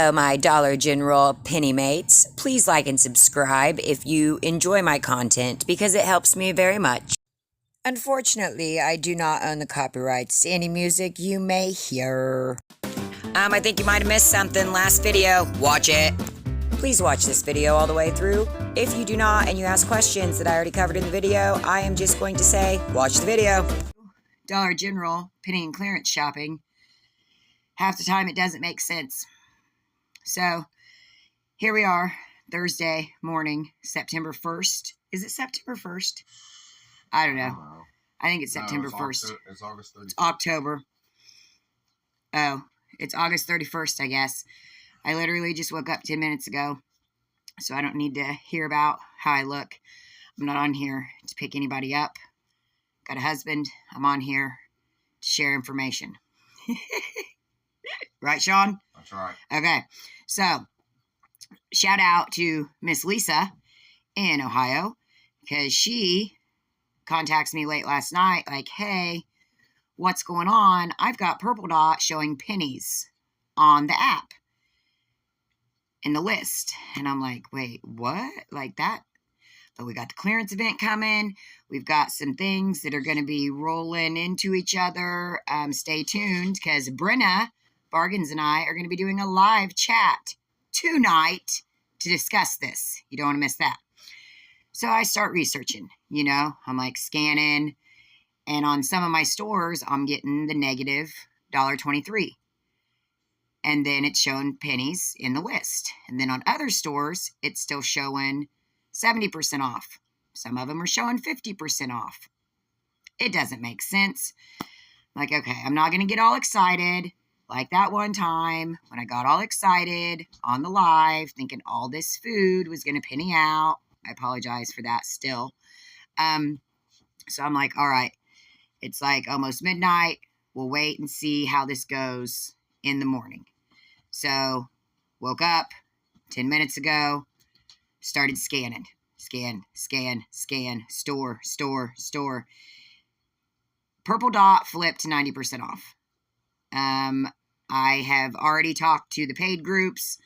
Hello, my Dollar General penny mates. Please like and subscribe if you enjoy my content because it helps me very much. Unfortunately, I do not own the copyrights to any music you may hear. I think you might have missed something last video. Watch it. Please watch this video all the way through. If you do not and you ask questions that I already covered in the video, I am just going to say, watch the video. Dollar General penny and clearance shopping. Half the time it doesn't make sense. So, here we are, Thursday morning, September 1st. Is it September 1st? I don't know. I think it's September 1st. It's August 31st. It's October. Oh, it's August 31st, I guess. I literally just woke up 10 minutes ago, so I don't need to hear about how I look. I'm not on here to pick anybody up. Got a husband. I'm on here to share information. Right, Sean? That's right. Okay. So, shout out to Miss Lisa in Ohio, because she contacts me late last night like, hey, what's going on? I've got Purple Dot showing pennies on the app in the list. And I'm like, wait, what? Like that? But we got the clearance event coming. We've got some things that are going to be rolling into each other. Stay tuned, because Brenna Bargains and I are going to be doing a live chat tonight to discuss this. You don't want to miss that. So I start researching, I'm like scanning, and on some of my stores, I'm getting the negative $1.23. And then it's showing pennies in the list. And then on other stores, it's still showing 70% off. Some of them are showing 50% off. It doesn't make sense. Like, okay, I'm not going to get all excited. Like that one time when I got all excited on the live, thinking all this food was going to penny out. I apologize for that still. So I'm like, all right, it's like almost midnight. We'll wait and see how this goes in the morning. So woke up 10 minutes ago, started scanning. Scan, store. Purple Dot flipped to 90% off. I have already talked to the paid groups.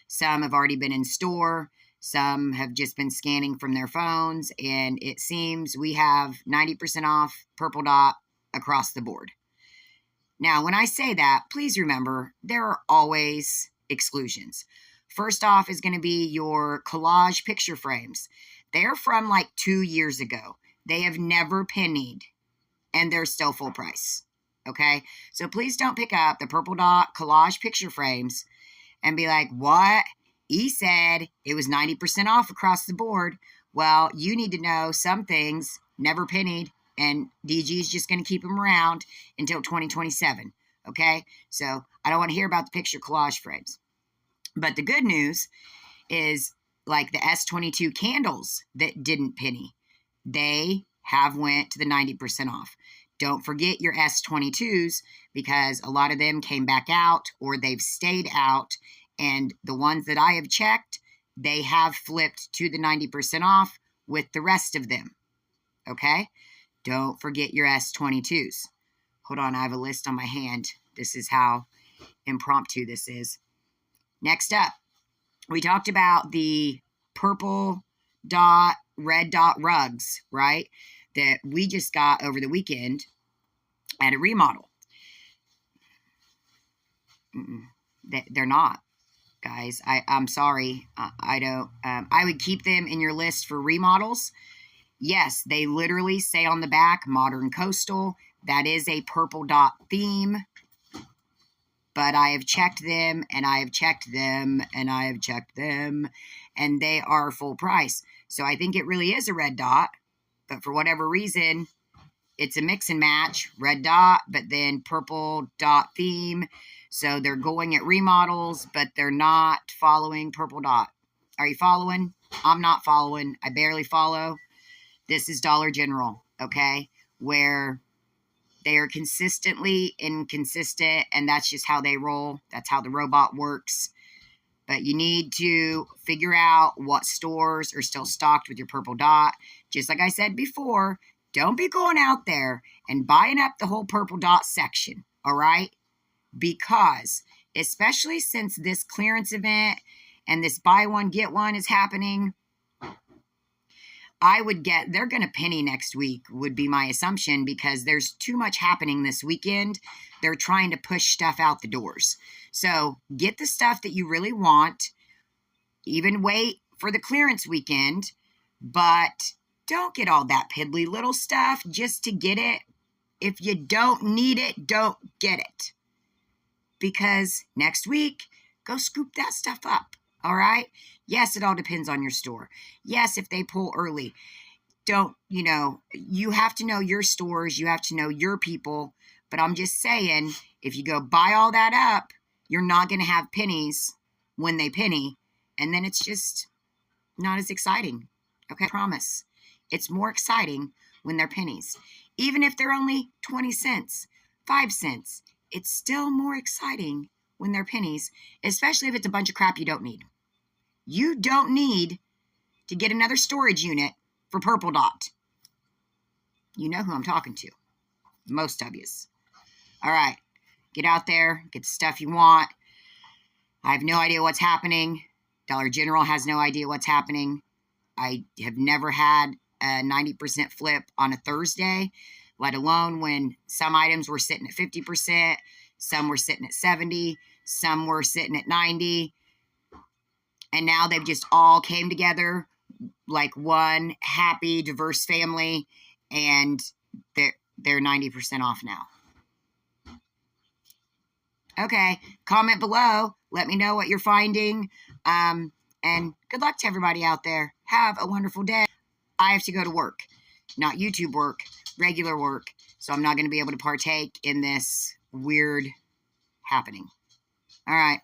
Some have already been in store. Some have just been scanning from their phones. And it seems we have 90% off Purple Dot across the board. Now, when I say that, please remember, there are always exclusions. First off is going to be your collage picture frames. They're from like 2 years ago. They have never pennied, and they're still full price. Okay? So please don't pick up the Purple Dot collage picture frames and be like, what? He said it was 90% off across the board. Well, you need to know some things never pennied, and DG is just going to keep them around until 2027. Okay? So I don't want to hear about the picture collage frames. But the good news is, like the S22 candles that didn't penny, they have went to the 90% off. Don't forget your S22s, because a lot of them came back out or they've stayed out. And the ones that I have checked, they have flipped to the 90% off with the rest of them. Okay? Don't forget your S22s. Hold on, I have a list on my hand. This is how impromptu this is. Next up, we talked about the Purple Dot, Red Dot rugs, right? That we just got over the weekend at a remodel. They're not, guys. I'm sorry. I don't. I would keep them in your list for remodels. Yes, they literally say on the back, Modern Coastal. That is a Purple Dot theme. But I have checked them, and I have checked them, and I have checked them, and they are full price. So I think it really is a Red Dot. But for whatever reason, it's a mix and match. Red Dot, but then Purple Dot theme. So they're going at remodels, but they're not following Purple Dot. Are you following? I'm not following. I barely follow. This is Dollar General, okay? Where they are consistently inconsistent, and that's just how they roll. That's how the robot works. But you need to figure out what stores are still stocked with your Purple Dot. Just like I said before, don't be going out there and buying up the whole Purple Dot section, all right? Because especially since this clearance event and this buy one, get one is happening. They're going to penny next week would be my assumption, because there's too much happening this weekend. They're trying to push stuff out the doors. So get the stuff that you really want, even wait for the clearance weekend, but don't get all that piddly little stuff just to get it. If you don't need it, don't get it. Because next week, go scoop that stuff up. All right? Yes, it all depends on your store. Yes, if they pull early. You have to know your stores. You have to know your people. But I'm just saying, if you go buy all that up, you're not going to have pennies when they penny. And then it's just not as exciting. Okay, I promise. It's more exciting when they're pennies. Even if they're only 20 cents, 5 cents, it's still more exciting when they're pennies, especially if it's a bunch of crap you don't need. You don't need to get another storage unit for Purple Dot. You know who I'm talking to. Most of yous. All right. Get out there. Get the stuff you want. I have no idea what's happening. Dollar General has no idea what's happening. I have never had a 90% flip on a Thursday, let alone when some items were sitting at 50%, some were sitting at 70%, some were sitting at 90%. And now they've just all came together like one happy, diverse family, and they're 90% off now. Okay, comment below. Let me know what you're finding. And good luck to everybody out there. Have a wonderful day. I have to go to work, not YouTube work, regular work. So I'm not going to be able to partake in this weird happening. All right.